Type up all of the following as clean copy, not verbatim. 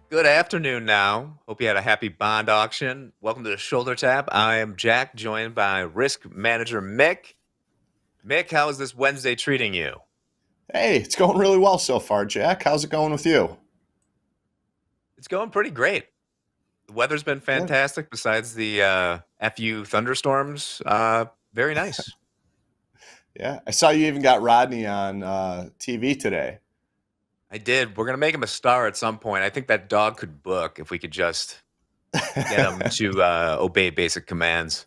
Good afternoon now. Hope you had a happy bond auction. Welcome to the Shoulder Tap. I am Jack, joined by Risk Manager Mick. Mick, how is this Wednesday treating you? Hey, it's going really well so far, Jack. How's it going with you? It's going pretty great. The weather's been Good. fantastic besides the FU thunderstorms. Very nice. Yeah, I saw you even got Rodney on TV today. I did. We're going to make him a star at some point. I think that dog could book if we could just get him to obey basic commands.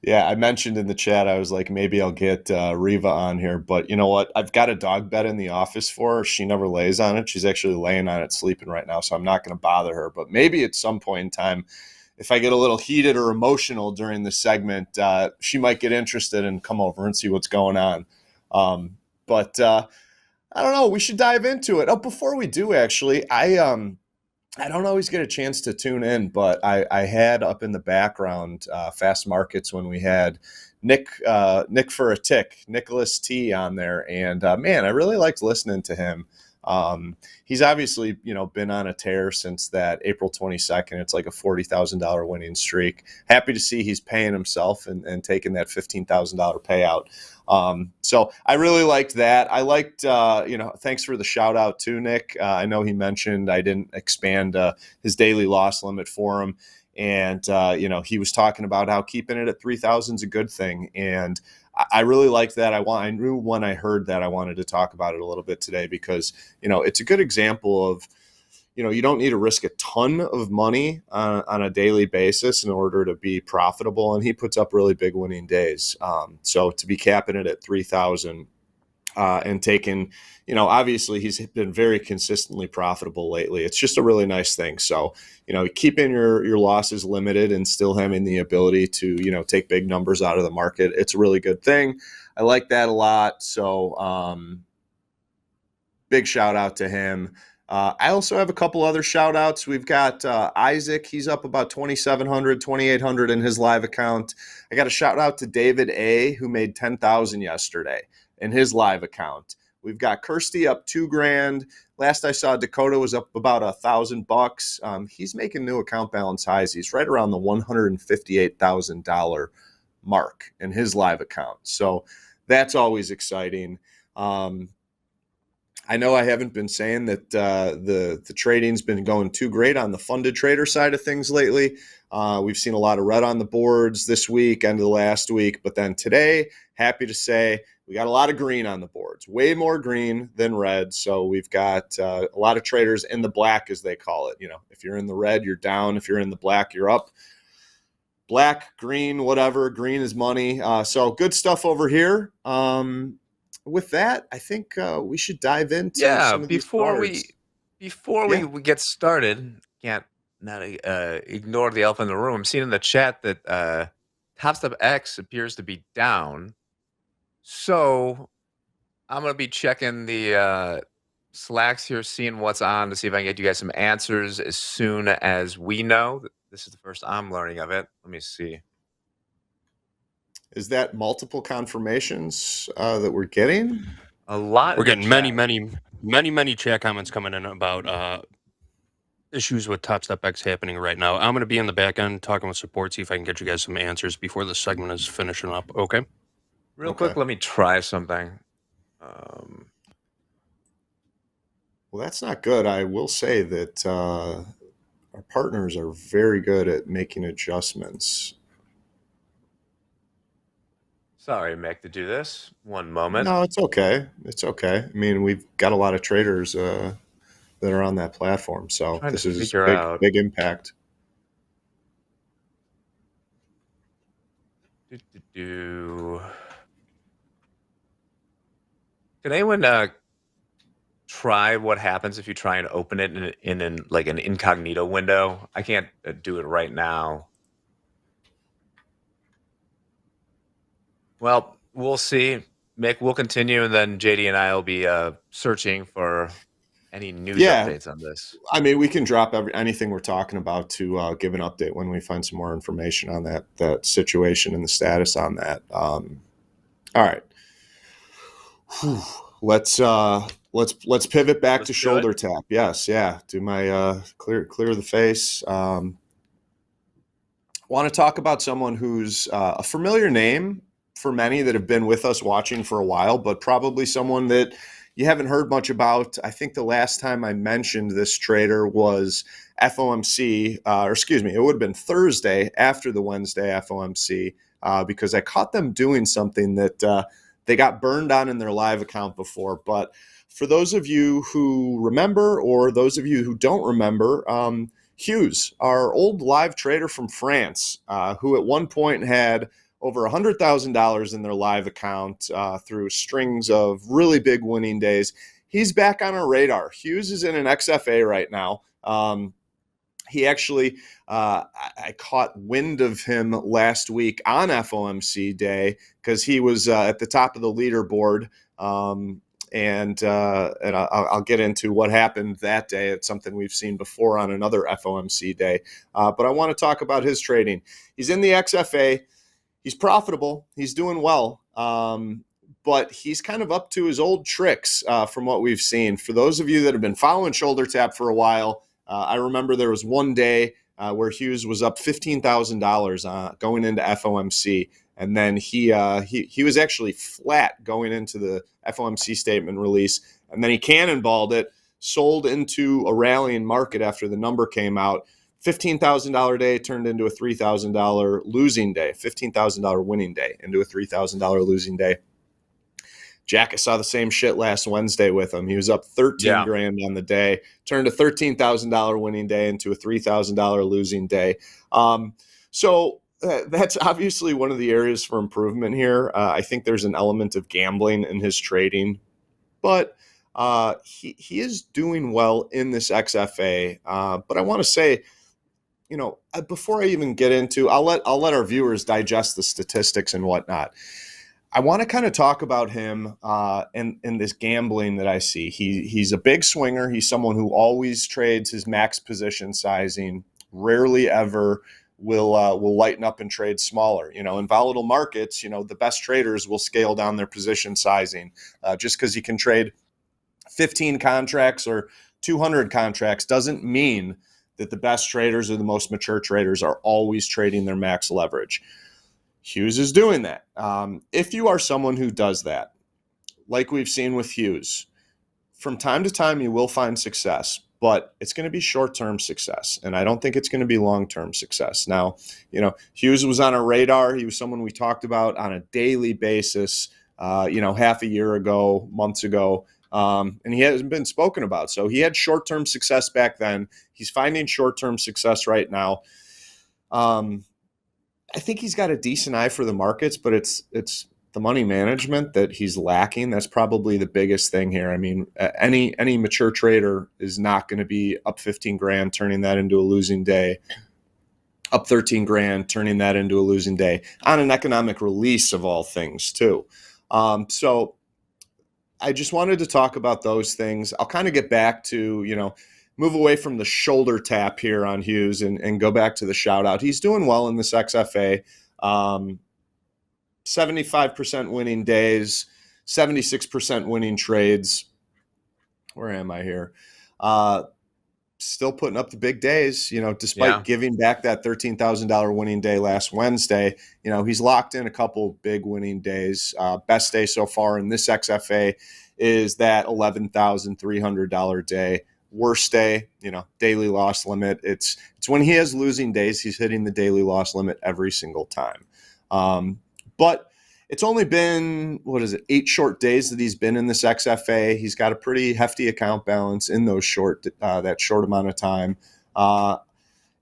Yeah, I mentioned in the chat, I was like, maybe I'll get Riva on here, but you know what? I've got a dog bed in the office for her. She never lays on it. She's actually laying on it, sleeping right now, so I'm not going to bother her. But maybe at some point in time, if I get a little heated or emotional during the segment, she might get interested and come over and see what's going on. But I don't know. We should dive into it. Oh, before we do, actually, I don't always get a chance to tune in, but I had up in the background Fast Markets when we had Nick for a Tick, Nicholas T on there, and man, I really liked listening to him. He's obviously been on a tear since that April 22nd. It's like a $40,000 winning streak. Happy to see he's paying himself and taking that $15,000 payout. So I really liked that. I liked, thanks for the shout out to Nick. I know he mentioned I didn't expand his daily loss limit for him. And, he was talking about how keeping it at 3,000 is a good thing. And I really liked that. I knew when I heard that I wanted to talk about it a little bit today because, it's a good example of, you don't need to risk a ton of money on a daily basis in order to be profitable. And he puts up really big winning days. So to be capping it at 3,000 and taking, obviously he's been very consistently profitable lately. It's just a really nice thing. So, keeping your losses limited and still having the ability to, take big numbers out of the market. It's a really good thing. I like that a lot. So, big shout out to him. I also have a couple other shout outs. We've got Isaac. He's up about 2,700, 2,800 in his live account. I got a shout out to David A., who made 10,000 yesterday in his live account. We've got Kirsty up $2,000. Last I saw, Dakota was up about $1,000. He's making new account balance highs. He's right around the $158,000 mark in his live account. So that's always exciting. I know I haven't been saying that the trading's been going too great on the funded trader side of things lately. We've seen a lot of red on the boards this week, end of the last week, but then today, happy to say we got a lot of green on the boards, way more green than red. So we've got a lot of traders in the black, as they call it. If you're in the red, you're down. If you're in the black, you're up. Black, green, whatever. Green is money. So good stuff over here. With that, I think we should dive into Yeah, some of these before we cards. before we, Yeah. we get started, can't not ignore the elephant in the room. I'm seeing in the chat that Topstep X appears to be down. So I'm gonna be checking the slacks here, seeing what's on to see if I can get you guys some answers as soon as we know. This is the first I'm learning of it. Let me see. Is that multiple confirmations that we're getting? A lot We're in the getting many, chat. many, many, many chat comments coming in about issues with TopstepX X happening right now. I'm going to be in the back end talking with support, see if I can get you guys some answers before the segment is finishing up. Okay. Real Okay. quick, let me try something. Well, that's not good. I will say that our partners are very good at making adjustments. Sorry, Mick, to do this. One moment. No, it's okay. It's okay. I mean, we've got a lot of traders that are on that platform, so Trying to this is figure big, out. big impact. Do, do, do. Can anyone try what happens if you try and open it in an like an incognito window? I can't do it right now. Well, we'll see. Mick, we'll continue, and then JD and I will be searching for any news Yeah, updates on this. I mean, we can drop anything we're talking about to give an update when we find some more information on that situation and the status on that. All right. Whew. let's pivot back Let's to do shoulder tap. Yes, yeah. Do my clear the face. Want to talk about someone who's a familiar name for many that have been with us watching for a while, but probably someone that you haven't heard much about. I think the last time I mentioned this trader was FOMC, or excuse me, it would have been Thursday after the Wednesday FOMC, because I caught them doing something that they got burned on in their live account before. But for those of you who remember, or those of you who don't remember, Hughes, our old live trader from France, who at one point had over $100,000 in their live account through strings of really big winning days. He's back on our radar. Hughes is in an XFA right now. He actually, I caught wind of him last week on FOMC day because he was at the top of the leaderboard. And I'll get into what happened that day. It's something we've seen before on another FOMC day. But I want to talk about his trading. He's in the XFA. He's profitable. He's doing well. But he's kind of up to his old tricks from what we've seen. For those of you that have been following Shoulder Tap for a while, I remember there was one day where Hughes was up $15,000 going into FOMC. And then he was actually flat going into the FOMC statement release. And then he cannonballed it, sold into a rallying market after the number came out. $15,000 day turned into a $3,000 losing day, $15,000 winning day into a $3,000 losing day. Jack, I saw the same shit last Wednesday with him. He was up 13 grand on the day, turned a $13,000 winning day into a $3,000 losing day. So that's obviously one of the areas for improvement here. I think there's an element of gambling in his trading, but he is doing well in this XFA. But I want to say, before I even get into, I'll let our viewers digest the statistics and whatnot. I want to kind of talk about him in this gambling that I see. He's a big swinger. He's someone who always trades his max position sizing. Rarely ever will lighten up and trade smaller. In volatile markets, the best traders will scale down their position sizing. Just because you can trade 15 contracts or 200 contracts doesn't mean that the best traders or the most mature traders are always trading their max leverage. Hughes is doing that. If you are someone who does that, like we've seen with Hughes, from time to time you will find success, but it's going to be short-term success, and I don't think it's going to be long-term success. Now, Hughes was on our radar. He was someone we talked about on a daily basis, half a year ago, months ago, and he hasn't been spoken about. So he had short-term success back then. He's finding short-term success right now. I think he's got a decent eye for the markets, but it's the money management that he's lacking. That's probably the biggest thing here. I mean, any mature trader is not going to be up 15 grand, turning that into a losing day, up 13 grand, turning that into a losing day on an economic release of all things too. So I just wanted to talk about those things. I'll kind of get back to, move away from the shoulder tap here on Hughes and go back to the shout out. He's doing well in this XFA. 75% winning days, 76% winning trades. Where am I here? Still putting up the big days, despite giving back that $13,000 winning day last Wednesday. He's locked in a couple big winning days. Best day so far in this XFA is that $11,300 day. Worst day, daily loss limit. It's when he has losing days, he's hitting the daily loss limit every single time. But it's only been, 8 short days that he's been in this XFA. He's got a pretty hefty account balance in those that short amount of time.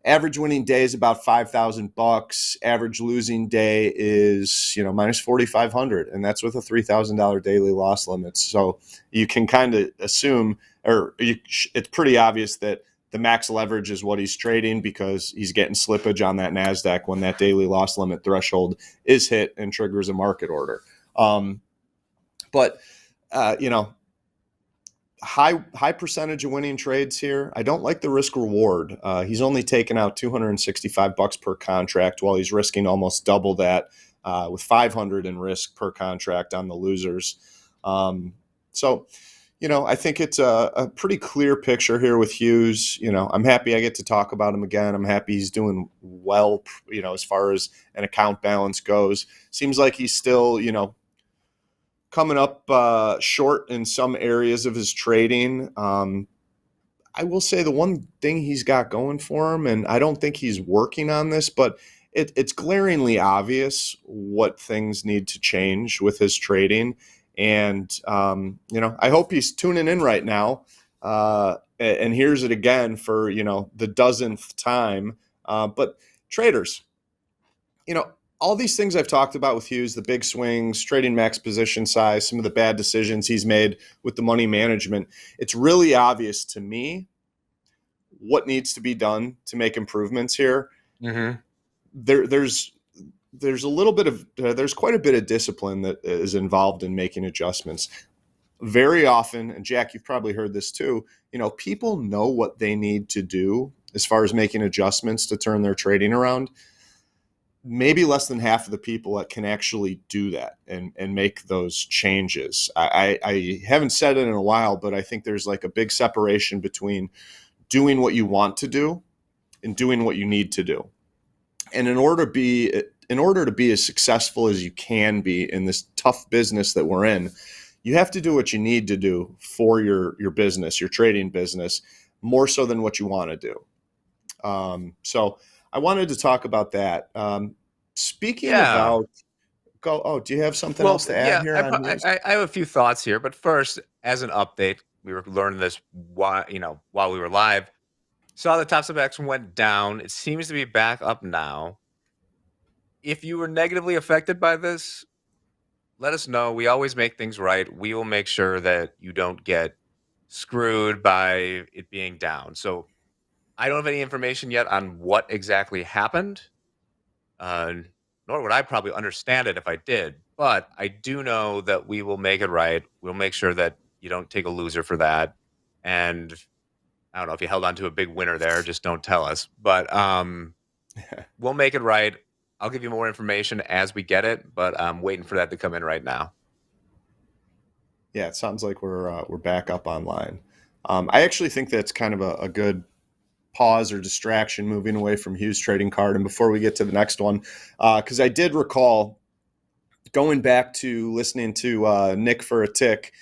Average winning day is about $5,000. Average losing day is, minus 4,500, and that's with a $3,000 daily loss limit. So you can kind of assume, it's pretty obvious that the max leverage is what he's trading because he's getting slippage on that NASDAQ when that daily loss limit threshold is hit and triggers a market order. High percentage of winning trades here. I don't like the risk reward. He's only taken out $265 per contract while he's risking almost double that with $500 in risk per contract on the losers. So, I think it's a pretty clear picture here with Hughes. I'm happy I get to talk about him again. I'm happy he's doing well, as far as an account balance goes. Seems like he's still, coming up short in some areas of his trading. I will say the one thing he's got going for him, and I don't think he's working on this, but it's glaringly obvious what things need to change with his trading. And, I hope he's tuning in right now and hears it again for, the dozenth time. But traders, all these things I've talked about with Hughes, the big swings, trading max position size, some of the bad decisions he's made with the money management, it's really obvious to me what needs to be done to make improvements here. Mm-hmm. There's a little bit of there's quite a bit of discipline that is involved in making adjustments. Very often, and Jack, you've probably heard this too, people know what they need to do as far as making adjustments to turn their trading around. Maybe less than half of the people that can actually do that and make those changes. I haven't said it in a while, but I think there's like a big separation between doing what you want to do and doing what you need to do. And in order to be as successful as you can be in this tough business that we're in, you have to do what you need to do for your business, your trading business, more so than what you want to do. So I wanted to talk about that. Speaking Yeah. about do you have something Well, else to add yeah, here on news? I have a few thoughts here, but first, as an update, we were learning this while we were live. Saw the Top X went down. It seems to be back up now. If you were negatively affected by this, let us know. We always make things right. We will make sure that you don't get screwed by it being down. So I don't have any information yet on what exactly happened. Uh, Nor would I probably understand it if I did. But I do know that we will make it right. We'll make sure that you don't take a loser for that. And I don't know if you held on to a big winner there, just don't tell us. But we'll make it right. I'll give you more information as we get it, but I'm waiting for that to come in right now. Yeah, it sounds like we're back up online. I actually think that's kind of a good pause or distraction moving away from Hughes trading card. And before we get to the next one, because I did recall going back to listening to Nick for a Tick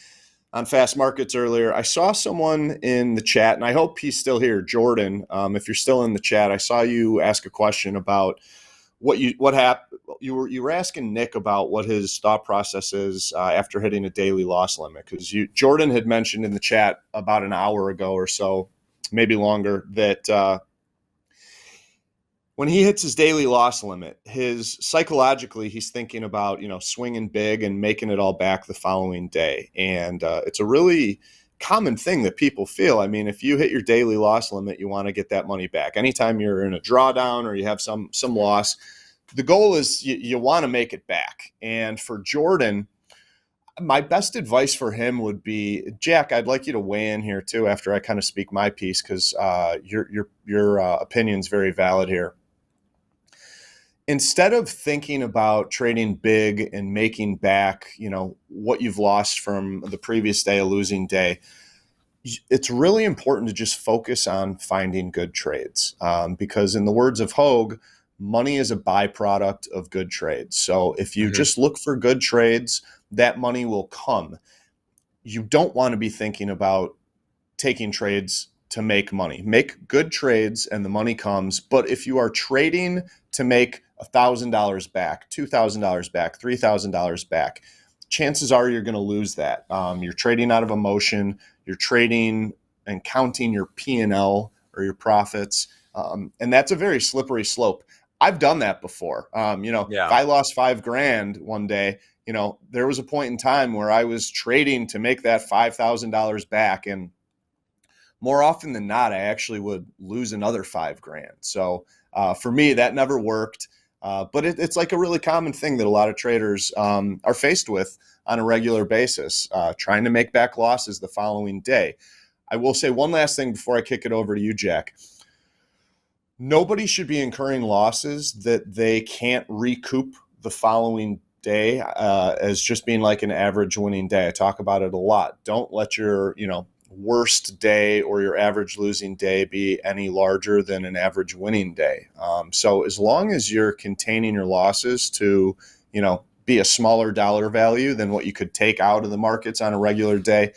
on Fast Markets earlier, I saw someone in the chat, and I hope he's still here, Jordan. If you're still in the chat, I saw you ask a question about what happened. You were asking Nick about what his thought process is after hitting a daily loss limit, because Jordan had mentioned in the chat about an hour ago or so, maybe longer, that when he hits his daily loss limit, his psychologically he's thinking about swinging big and making it all back the following day, and it's a really common thing that people feel. I mean, if you hit your daily loss limit, you want to get that money back. Anytime you're in a drawdown or you have some loss, the goal is you want to make it back. And for Jordan, my best advice for him would be, Jack, I'd like you to weigh in here too after I kind of speak my piece, because your opinion's very valid here. Instead of thinking about trading big and making back, what you've lost from the previous day, a losing day, it's really important to just focus on finding good trades. Because in the words of Hogue, money is a byproduct of good trades. So if you Mhm. just look for good trades, that money will come. You don't want to be thinking about taking trades to make money. Make good trades and the money comes. But if you are trading to make $1,000 back, $2,000 back, $3,000 back, chances are you're going to lose that. You're trading out of emotion. You're trading and counting your P&L or your profits. And that's a very slippery slope. I've done that before. If Yeah. I lost $5,000 one day, there was a point in time where I was trading to make that $5,000 back, and more often than not, I actually would lose another $5,000. So for me, that never worked. But it's like a really common thing that a lot of traders are faced with on a regular basis, trying to make back losses the following day. I will say one last thing before I kick it over to you, Jack. Nobody should be incurring losses that they can't recoup the following day as just being like an average winning day. I talk about it a lot. Don't let your, worst day or your average losing day be any larger than an average winning day. So as long as you're containing your losses to, be a smaller dollar value than what you could take out of the markets on a regular day,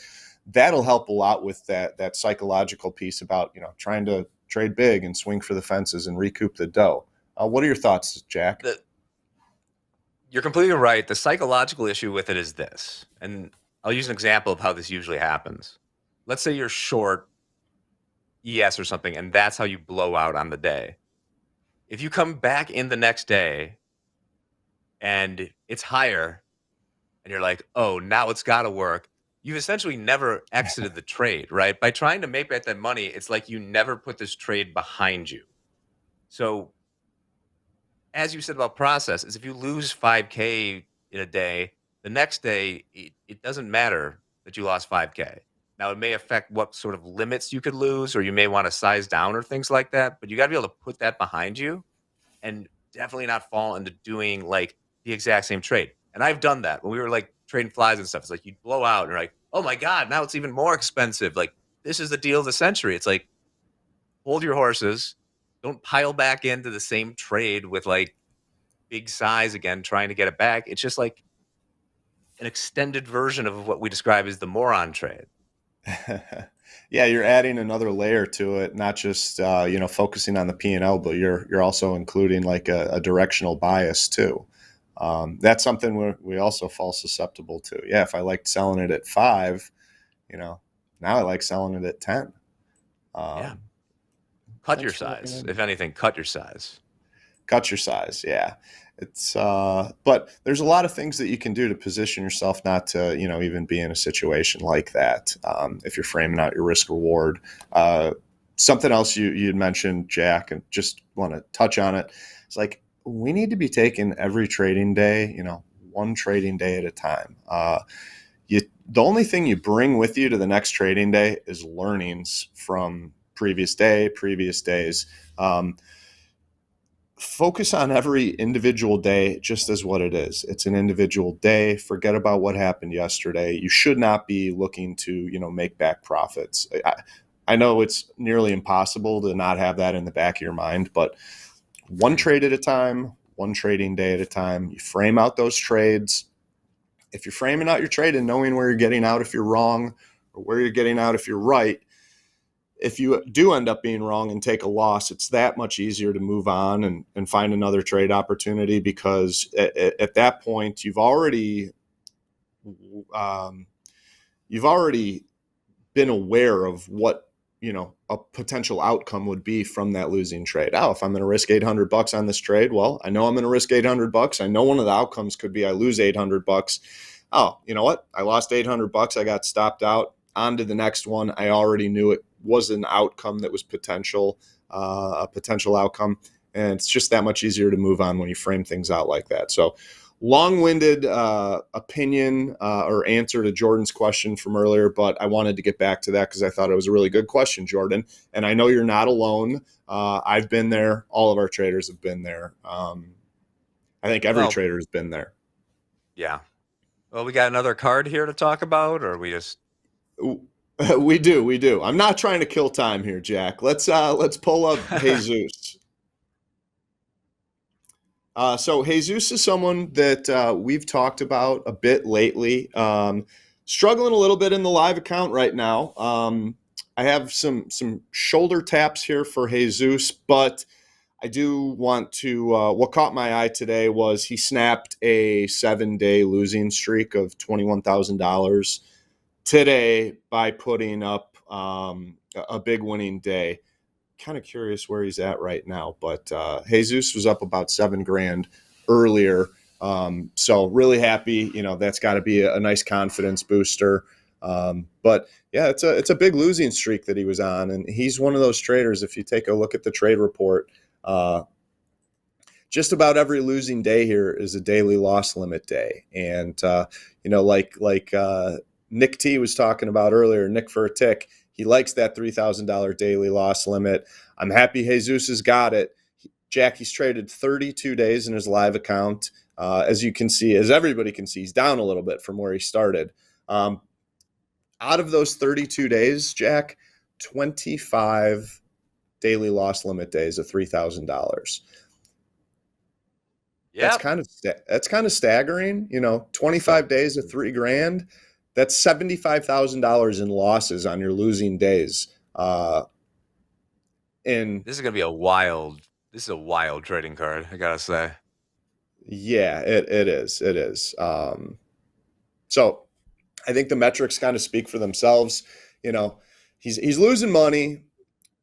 that'll help a lot with that psychological piece about, trying to trade big and swing for the fences and recoup the dough. What are your thoughts, Jack? You're completely right. The psychological issue with it is this, and I'll use an example of how this usually happens. Let's say you're short ES or something, and that's how you blow out on the day. If you come back in the next day and it's higher, and you're like, oh, now it's got to work. You've essentially never exited the trade, right? By trying to make back that money, it's like you never put this trade behind you. So, as you said about process, is if you lose 5K in a day, the next day, it doesn't matter that you lost 5K. Now, it may affect what sort of limits you could lose, or you may want to size down or things like that, but you got to be able to put that behind you and definitely not fall into doing like the exact same trade. And I've done that when we were like trading flies and stuff. It's like you'd blow out and you're like, oh my God, now it's even more expensive. Like, this is the deal of the century. It's like, hold your horses. Don't pile back into the same trade with like big size again, trying to get it back. It's just like an extended version of what we describe as the moron trade. Yeah, you're adding another layer to it, not just focusing on the P&L, but you're also including like a directional bias too. That's something we also fall susceptible to. Yeah, if I liked selling it at 5, now I like selling it at 10. Yeah. Cut your Thanks for looking size. into If anything, cut your size. Cut your size. Yeah. It's but there's a lot of things that you can do to position yourself not to, even be in a situation like that. If you're framing out your risk reward, something else you'd mentioned, Jack, and just want to touch on it. It's like, we need to be taking every trading day, one trading day at a time. The only thing you bring with you to the next trading day is learnings from previous days. Focus on every individual day just as what it is. It's an individual day. Forget about what happened yesterday. You should not be looking to, make back profits. I know it's nearly impossible to not have that in the back of your mind, but one trade at a time, one trading day at a time. You frame out those trades. If you're framing out your trade and knowing where you're getting out if you're wrong or where you're getting out if you're right, if you do end up being wrong and take a loss, it's that much easier to move on and find another trade opportunity, because at that point you've already been aware of what a potential outcome would be from that losing trade. Oh, if I'm going to risk $800 on this trade, well, I know I'm going to risk $800. I know one of the outcomes could be I lose $800. Oh, you know what? I lost $800. I got stopped out. On to the next one. I already knew it was an outcome that was a potential outcome. And it's just that much easier to move on when you frame things out like that. So long-winded opinion or answer to Jordan's question from earlier, but I wanted to get back to that because I thought it was a really good question, Jordan. And I know you're not alone. I've been there. All of our traders have been there. I think every trader has been there. Yeah. Well, we got another card here to talk about, or we just... We do. I'm not trying to kill time here, Jack. Let's pull up Jesus. So Jesus is someone that we've talked about a bit lately. Struggling a little bit in the live account right now. I have some shoulder taps here for Jesus, but I do want to. What caught my eye today was he snapped a 7-day losing streak of $21,000 today by putting up a big winning day. Kind of curious where he's at right now, but Jesus was up about $7,000 earlier. So really happy, that's got to be a nice confidence booster. But yeah, it's a big losing streak that he was on. And he's one of those traders. If you take a look at the trade report, just about every losing day here is a daily loss limit day. And, like Nick T was talking about earlier, Nick for a Tick, he likes that $3,000 daily loss limit. I'm happy Jesus has got it. Jack, he's traded 32 days in his live account. As you can see, as everybody can see, he's down a little bit from where he started. Out of those 32 days, Jack, 25 daily loss limit days of $3,000. That's Yep. kind of staggering. 25 days of $3,000. That's $75,000 in losses on your losing days. And This is gonna be a wild. This is a wild trading card, I gotta say. yeah, it is. It is. So I think the metrics kind of speak for themselves. He's losing money.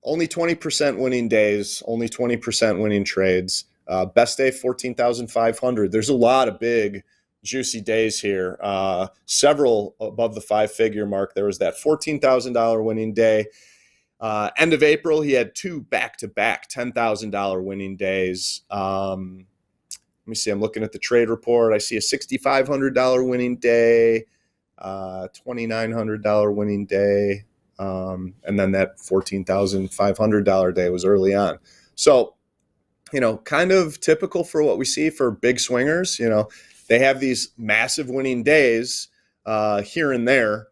Only 20% winning days. Only 20% winning trades. Best day 14,500. There's a lot of big, juicy days here. Several above the 5-figure mark. There was that $14,000 winning day. End of April, he had 2 back-to-back $10,000 winning days. Let me see. I'm looking at the trade report. I see a $6,500 winning day, $2,900 winning day, and then that $14,500 day was early on. So, kind of typical for what we see for big swingers. They have these massive winning days here and there.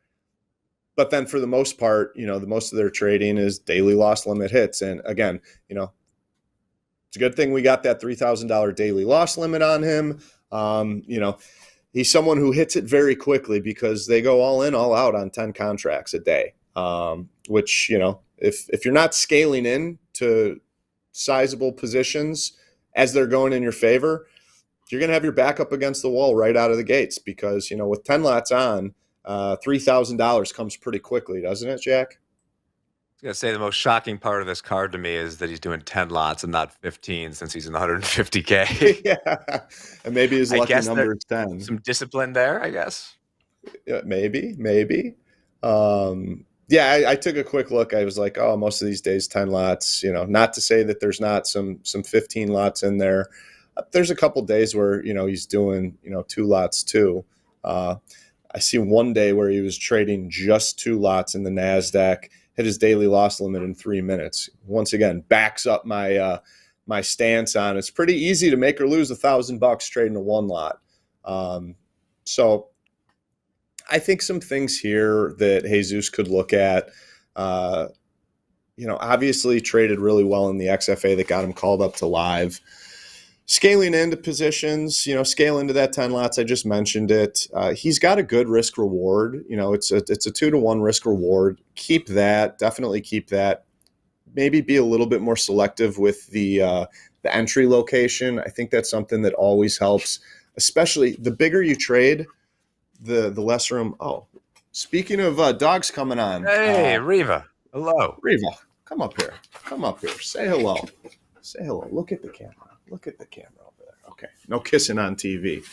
But then for the most part, the most of their trading is daily loss limit hits. And again, it's a good thing we got that $3,000 daily loss limit on him. He's someone who hits it very quickly because they go all in, all out on 10 contracts a day, which, if you're not scaling in to sizable positions as they're going in your favor, you're going to have your back up against the wall right out of the gates because, with 10 lots on, $3,000 comes pretty quickly, doesn't it, Jack? I was gonna say the most shocking part of this card to me is that he's doing 10 lots and not 15 since he's in 150K. Yeah. And maybe his I lucky guess number there's is 10. some discipline there, I guess. Yeah, maybe. Yeah, I took a quick look. I was like, oh, most of these days, 10 lots, not to say that there's not some 15 lots in there. There's a couple days where, he's doing, 2 lots too. I see one day where he was trading just 2 lots in the NASDAQ, hit his daily loss limit in 3 minutes. Once again, backs up my stance on it's pretty easy to make or lose $1,000 trading a 1 lot. So I think some things here that Jesus could look at, obviously traded really well in the XFA that got him called up to live. Scaling into positions, scale into that 10 lots. I just mentioned it. He's got a good risk reward. It's a 2-to-1 risk reward. Keep that. Definitely keep that. Maybe be a little bit more selective with the entry location. I think that's something that always helps, especially the bigger you trade, the less room. Oh, speaking of dogs coming on. Hey, Riva. Hello. Riva, come up here. Come up here. Say hello. Say hello. Look at the camera. Look at the camera over there. Okay. No kissing on TV.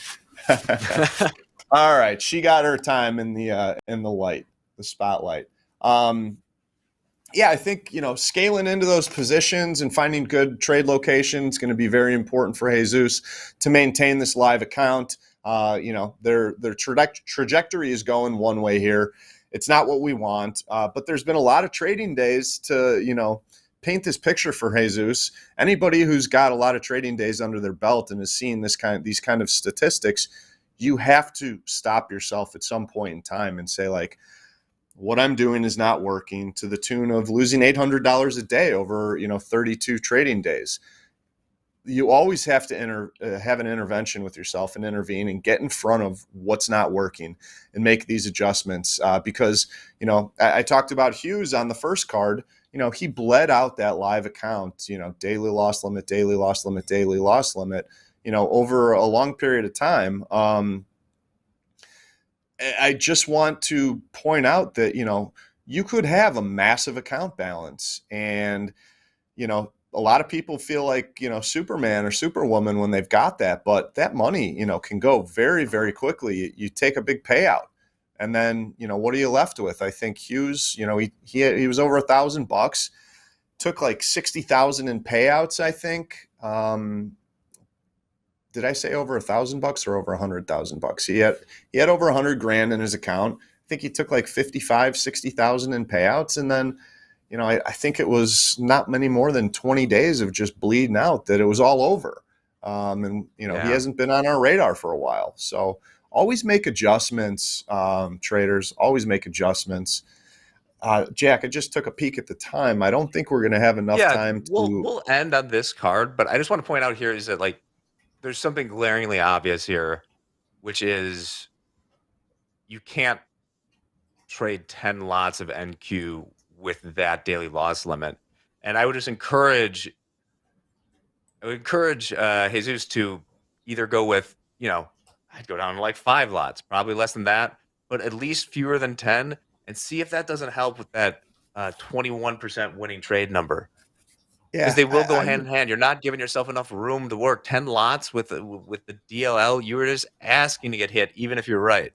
All right. She got her time in the light, the spotlight. Yeah, I think, scaling into those positions and finding good trade locations is going to be very important for Jesus to maintain this live account. Their trajectory is going one way here. It's not what we want, but there's been a lot of trading days to, paint this picture for Jesus. Anybody who's got a lot of trading days under their belt and is seeing these kind of statistics, you have to stop yourself at some point in time and say, like, what I'm doing is not working, to the tune of losing $800 a day over 32 trading days. You always have to have an intervention with yourself and intervene and get in front of what's not working and make these adjustments. Because I talked about Hughes on the first card. He bled out that live account. Daily loss limit, daily loss limit, daily loss limit. Over a long period of time. I just want to point out that, you could have a massive account balance and, a lot of people feel like, Superman or Superwoman when they've got that, but that money, can go very, very quickly. You take a big payout and then, what are you left with? I think Hughes, he was over $1,000, took like 60,000 in payouts. I think, did I say over $1,000 or over $100,000? He had over $100,000 in his account. I think he took like 55, 60,000 in payouts. And then, I think it was not many more than 20 days of just bleeding out that it was all over. And he Yeah. hasn't been on our radar for a while. So always make adjustments, traders. Always make adjustments. Jack, I just took a peek at the time. I don't think we're going to have enough Yeah, time we'll to. we'll end on this card, but I just want to point out here is that like there's something glaringly obvious here, which is you can't trade 10 lots of NQ with that daily loss limit. And I would encourage Jesus to either go with, I'd go down to like 5 lots, probably less than that, but at least fewer than 10, and see if that doesn't help with that 21% winning trade number. Because Yeah, they will go I hand would. in hand. You're not giving yourself enough room to work 10 lots with the DLL. You were just asking to get hit, even if you're right.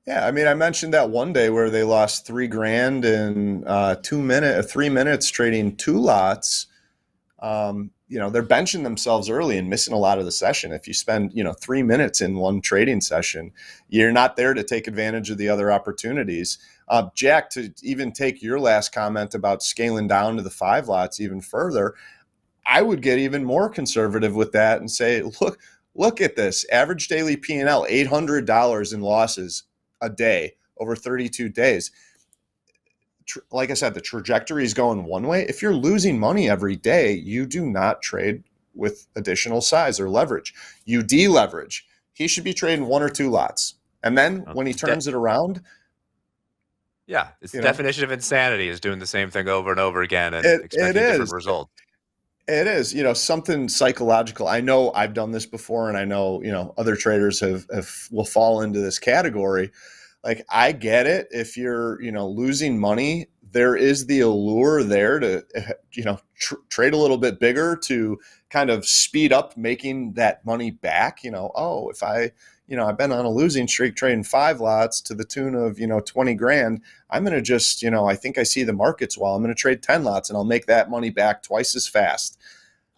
Yeah, I mean, I mentioned that one day where they lost 3 grand in 3 minutes trading 2 lots. They're benching themselves early and missing a lot of the session. If you spend 3 minutes in one trading session, you're not there to take advantage of the other opportunities. Jack, to even take your last comment about scaling down to the 5 lots even further, I would get even more conservative with that and say, look at this average daily P&L, $800 in losses a day over 32 days. Like I said, the trajectory is going one way. If you're losing money every day, you do not trade with additional size or leverage. You deleverage. He should be trading 1 or 2 lots. And then Uh, when he de- turns it around, yeah, it's the you know, definition of insanity is doing the same thing over and over again and it expecting different is. results. It is, something psychological. I know I've done this before, and I know, other traders have will fall into this category. Like, I get it. If you're, losing money, there is the allure there to, trade a little bit bigger to kind of speed up making that money back. If I've been on a losing streak trading 5 lots to the tune of, 20 grand. I'm going to just, I think I see the markets well. I'm going to trade 10 lots and I'll make that money back twice as fast.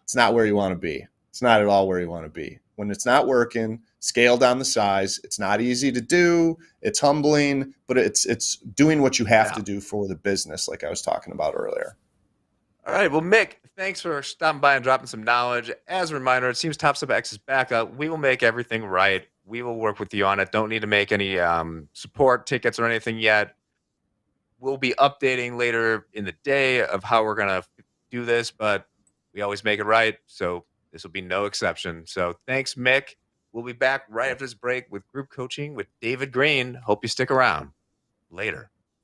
It's not where you want to be. It's not at all where you want to be. When it's not working, scale down the size. It's not easy to do. It's humbling, but it's doing what you have Yeah. to do for the business, like I was talking about earlier. All right. Well, Mick, thanks for stopping by and dropping some knowledge. As a reminder, it seems Topstep X is back up. We will make everything right. We will work with you on it. Don't need to make any support tickets or anything yet. We'll be updating later in the day of how we're gonna do this, but we always make it right. So this will be no exception. So thanks, Mick. We'll be back right after this break with group coaching with David Green. Hope you stick around. Later.